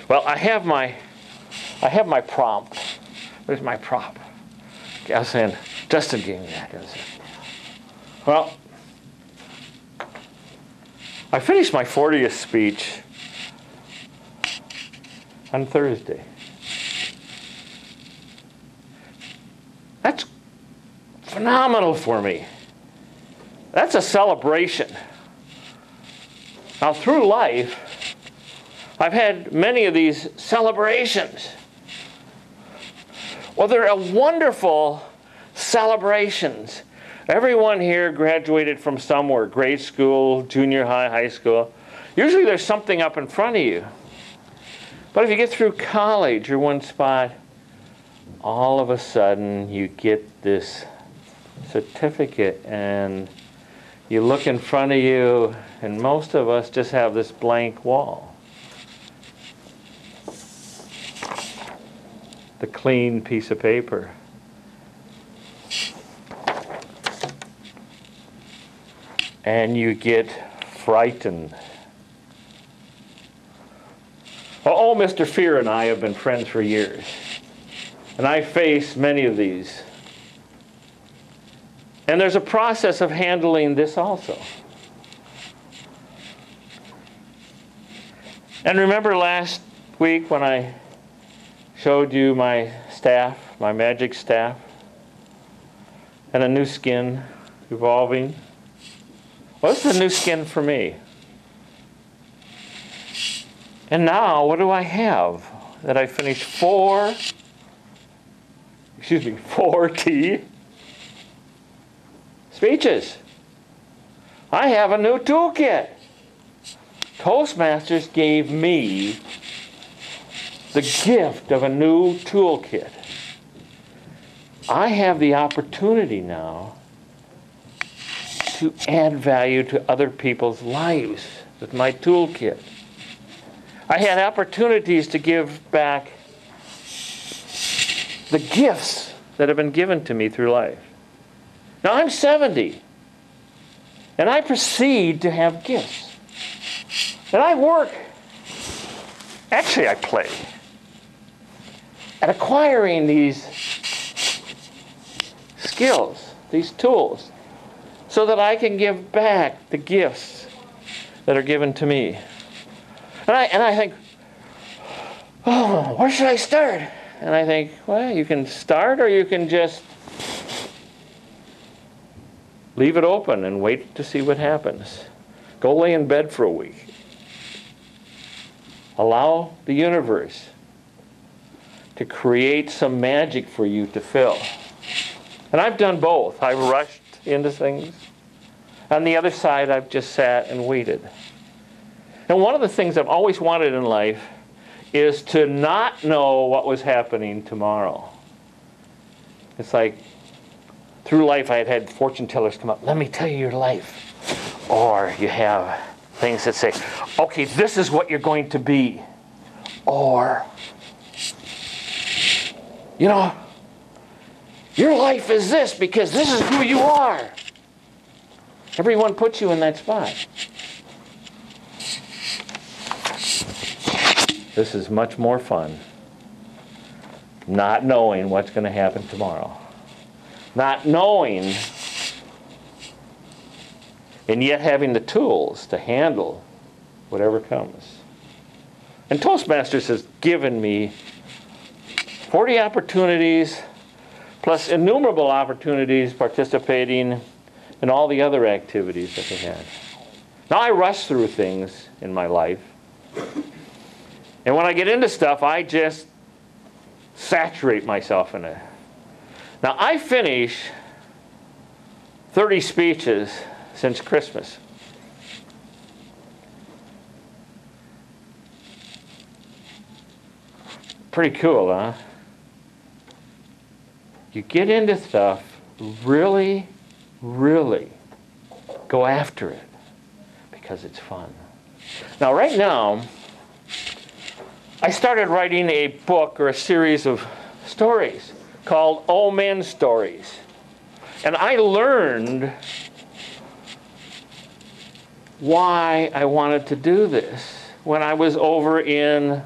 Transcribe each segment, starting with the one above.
Well, I have my prompt. Where's my prop? I was saying, Justin gave me that. Well, I finished my 40th speech on Thursday. That's phenomenal for me. That's a celebration. Now, through life, I've had many of these celebrations. Well, they're wonderful celebrations. Everyone here graduated from somewhere, grade school, junior high, high school. Usually there's something up in front of you. But if you get through college or one spot, all of a sudden you get this certificate and you look in front of you, and most of us just have this blank wall. The clean piece of paper. And you get frightened. Oh, Mr. Fear and I have been friends for years. And I face many of these. And there's a process of handling this also. And remember last week when I showed you my staff, my magic staff, and a new skin evolving? What's the new skin for me? And now, what do I have? That I finished 40 speeches. I have a new toolkit. Toastmasters gave me the gift of a new toolkit. I have the opportunity now to add value to other people's lives with my toolkit. I had opportunities to give back the gifts that have been given to me through life. Now I'm 70, and I proceed to have gifts. And I work, actually I play, at acquiring these skills, these tools, so that I can give back the gifts that are given to me. And I think, oh, where should I start? And I think, well, you can start or you can just leave it open and wait to see what happens. Go lay in bed for a week. Allow the universe to create some magic for you to fill. And I've done both. I've rushed into things. On the other side, I've just sat and waited. And one of the things I've always wanted in life is to not know what was happening tomorrow. It's like, through life I had fortune tellers come up, let me tell you your life. Or you have things that say, okay, this is what you're going to be. Or, you know, your life is this because this is who you are. Everyone puts you in that spot. This is much more fun. Not knowing what's going to happen tomorrow. Not knowing, and yet having the tools to handle whatever comes. And Toastmasters has given me 40 opportunities, plus innumerable opportunities participating in all the other activities that they had. Now I rush through things in my life. And when I get into stuff, I just saturate myself in it. Now, I finish 30 speeches since Christmas. Pretty cool, huh? You get into stuff, really, really go after it because it's fun. Now, right now, I started writing a book or a series of stories called Old Men Stories. And I learned why I wanted to do this when I was over in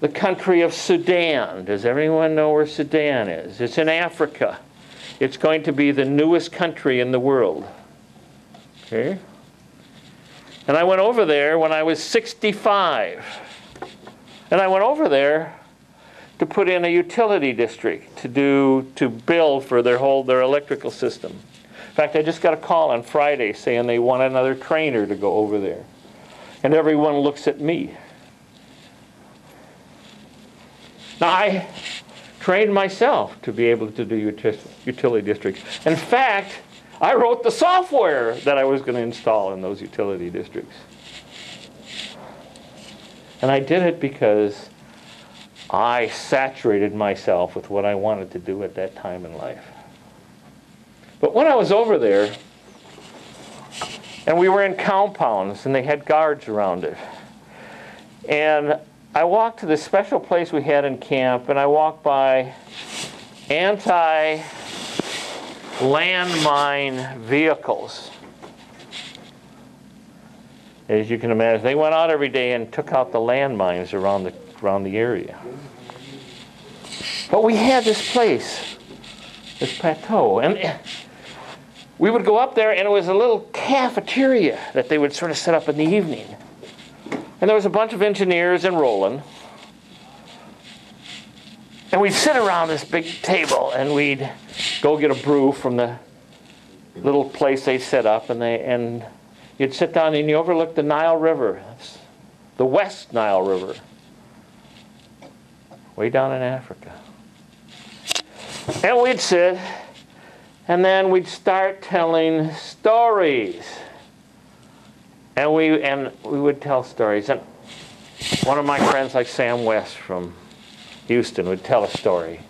the country of Sudan. Does everyone know where Sudan is? It's in Africa. It's going to be the newest country in the world. Okay? And I went over there when I was 65. And I went over there to put in a utility district to build for their electrical system. In fact, I just got a call on Friday saying they want another trainer to go over there. And everyone looks at me. Now, I trained myself to be able to do utility districts. In fact, I wrote the software that I was going to install in those utility districts. And I did it because I saturated myself with what I wanted to do at that time in life. But when I was over there, and we were in compounds, and they had guards around it, and I walked to this special place we had in camp, and I walked by anti-landmine vehicles. As you can imagine, they went out every day and took out the landmines around the area. But we had this place, this plateau, and we would go up there, and it was a little cafeteria that they would sort of set up in the evening. And there was a bunch of engineers in Roland. And we'd sit around this big table, and we'd go get a brew from the little place they'd set up, and you'd sit down and you overlook the Nile River, the West Nile River, way down in Africa. And we'd sit, and then we'd start telling stories. And we would tell stories. And one of my friends, like Sam West from Houston, would tell a story.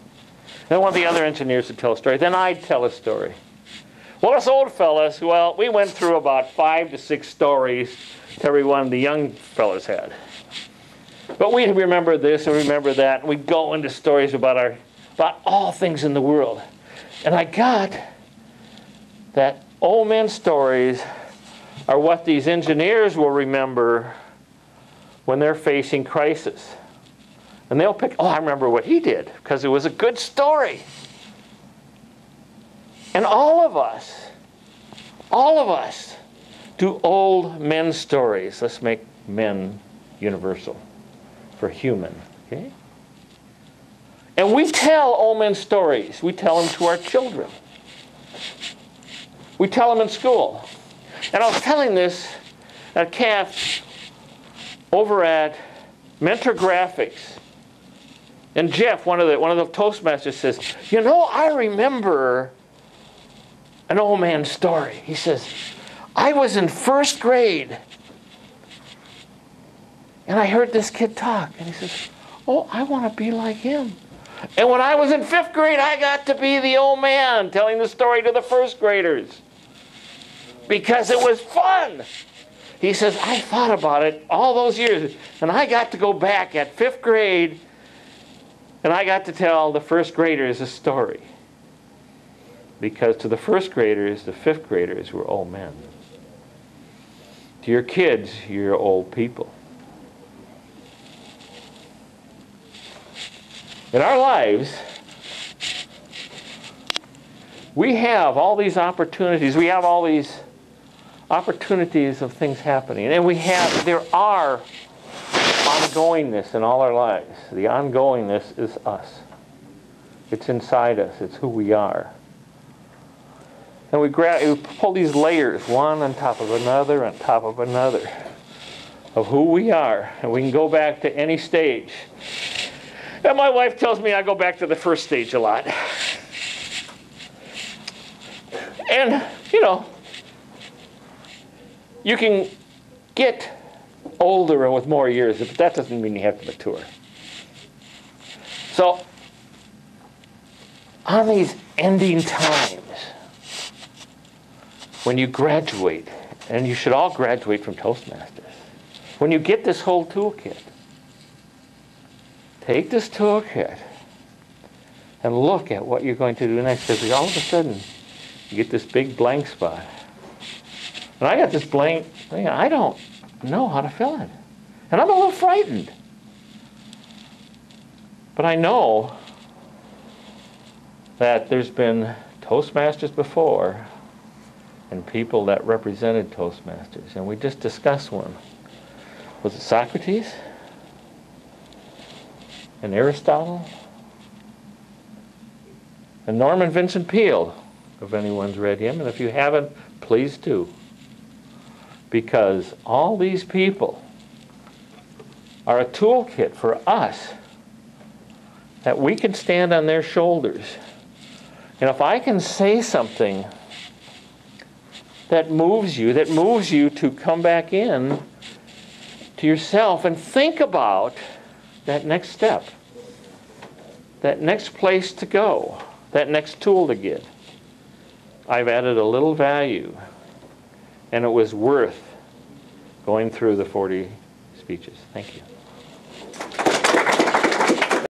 Then one of the other engineers would tell a story. Then I'd tell a story. Well, us old fellas, well, we went through about 5 to 6 stories to every one the young fellas had. But we remember this and remember that, and we'd go into stories about all things in the world. And I got that old men's stories are what these engineers will remember when they're facing crisis. And they'll pick, oh, I remember what he did, because it was a good story. And all of us do old men's stories. Let's make men universal for human, okay? And we tell old men's stories. We tell them to our children. We tell them in school. And I was telling this at CAF over at Mentor Graphics. And Jeff, one of the Toastmasters, says, you know, I remember an old man's story. He says, I was in 1st grade, and I heard this kid talk. And he says, oh, I want to be like him. And when I was in 5th grade, I got to be the old man telling the story to the 1st graders. Because it was fun. He says, I thought about it all those years, and I got to go back at 5th grade, and I got to tell the 1st graders a story. Because to the 1st graders, the 5th graders were old men. To your kids, you're old people. In our lives, we have all these opportunities. We have all these opportunities of things happening. And there are ongoingness in all our lives. The ongoingness is us. It's inside us. It's who we are. And we pull these layers, one on top of another, on top of another, of who we are. And we can go back to any stage. And my wife tells me I go back to the 1st stage a lot. And, you know, you can get older and with more years, but that doesn't mean you have to mature. So, on these ending times, when you graduate, and you should all graduate from Toastmasters, when you get this whole toolkit, take this toolkit and look at what you're going to do next. Because all of a sudden, you get this big blank spot. And I got this blank thing. I don't know how to fill it. And I'm a little frightened. But I know that there's been Toastmasters before and people that represented Toastmasters. And we just discussed one. Was it Socrates? And Aristotle? And Norman Vincent Peale, if anyone's read him. And if you haven't, please do. Because all these people are a toolkit for us that we can stand on their shoulders. And if I can say something that moves you to come back in to yourself and think about that next step, that next place to go, that next tool to get, I've added a little value, and it was worth going through the 40 speeches. Thank you.